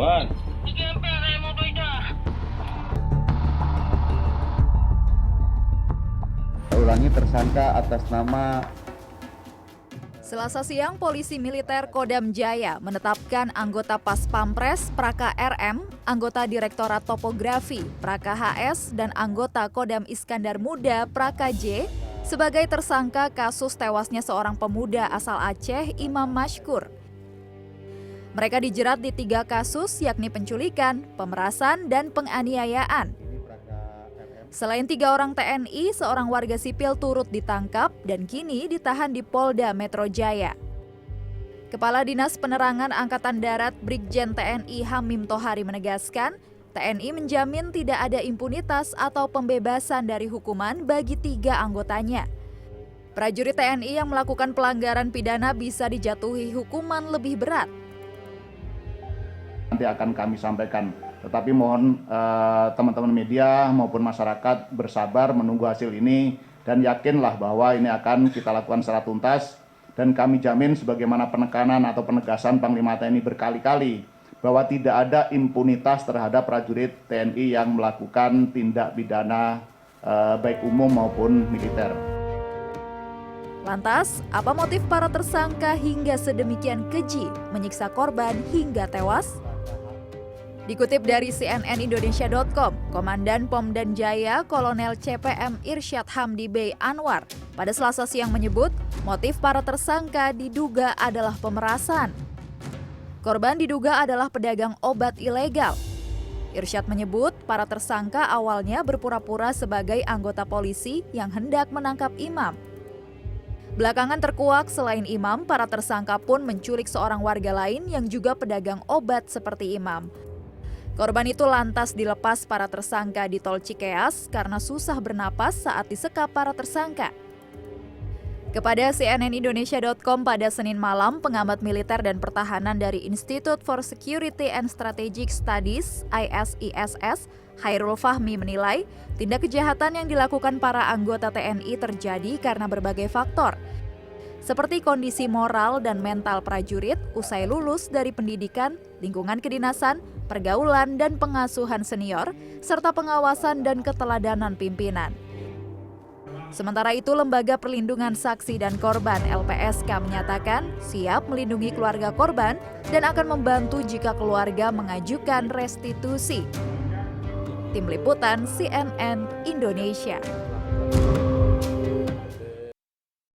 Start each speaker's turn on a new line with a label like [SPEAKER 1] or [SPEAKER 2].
[SPEAKER 1] Wan,
[SPEAKER 2] Ulangi tersangka atas nama
[SPEAKER 3] Selasa siang, Polisi Militer Kodam Jaya menetapkan anggota Pas Pampres Praka RM, anggota Direktorat Topografi Praka HS, dan anggota Kodam Iskandar Muda Praka J sebagai tersangka kasus tewasnya seorang pemuda asal Aceh, Imam Mashkur. Mereka dijerat di 3 kasus, yakni penculikan, pemerasan, dan penganiayaan. Selain 3 orang TNI, seorang warga sipil turut ditangkap dan kini ditahan di Polda Metro Jaya. Kepala Dinas Penerangan Angkatan Darat Brigjen TNI Hamim Tohari menegaskan, TNI menjamin tidak ada impunitas atau pembebasan dari hukuman bagi 3 anggotanya. Prajurit TNI yang melakukan pelanggaran pidana bisa dijatuhi hukuman lebih berat.
[SPEAKER 2] nanti akan kami sampaikan. Tetapi mohon teman-teman media maupun masyarakat bersabar menunggu hasil ini dan yakinlah bahwa ini akan kita lakukan secara tuntas dan kami jamin sebagaimana penekanan atau penegasan Panglima TNI berkali-kali bahwa tidak ada impunitas terhadap prajurit TNI yang melakukan tindak pidana baik umum maupun militer.
[SPEAKER 3] Lantas, apa motif para tersangka hingga sedemikian keji menyiksa korban hingga tewas? Dikutip dari cnnindonesia.com, Komandan Pom Dan Jaya Kolonel CPM Irsyad Hamdi Bey Anwar pada Selasa siang menyebut motif para tersangka diduga adalah pemerasan. Korban diduga adalah pedagang obat ilegal. Irsyad menyebut para tersangka awalnya berpura-pura sebagai anggota polisi yang hendak menangkap imam. Belakangan terkuak selain imam, para tersangka pun menculik seorang warga lain yang juga pedagang obat seperti imam. Korban itu lantas dilepas para tersangka di Tol Cikeas karena susah bernapas saat disekap para tersangka. Kepada cnnindonesia.com pada Senin malam, pengamat militer dan pertahanan dari Institute for Security and Strategic Studies (ISISS), Hairul Fahmi menilai tindak kejahatan yang dilakukan para anggota TNI terjadi karena berbagai faktor, seperti kondisi moral dan mental prajurit usai lulus dari pendidikan, lingkungan kedinasan, pergaulan dan pengasuhan senior, serta pengawasan dan keteladanan pimpinan. Sementara itu, Lembaga Perlindungan Saksi dan Korban LPSK menyatakan siap melindungi keluarga korban dan akan membantu jika keluarga mengajukan restitusi. Tim Liputan CNN Indonesia.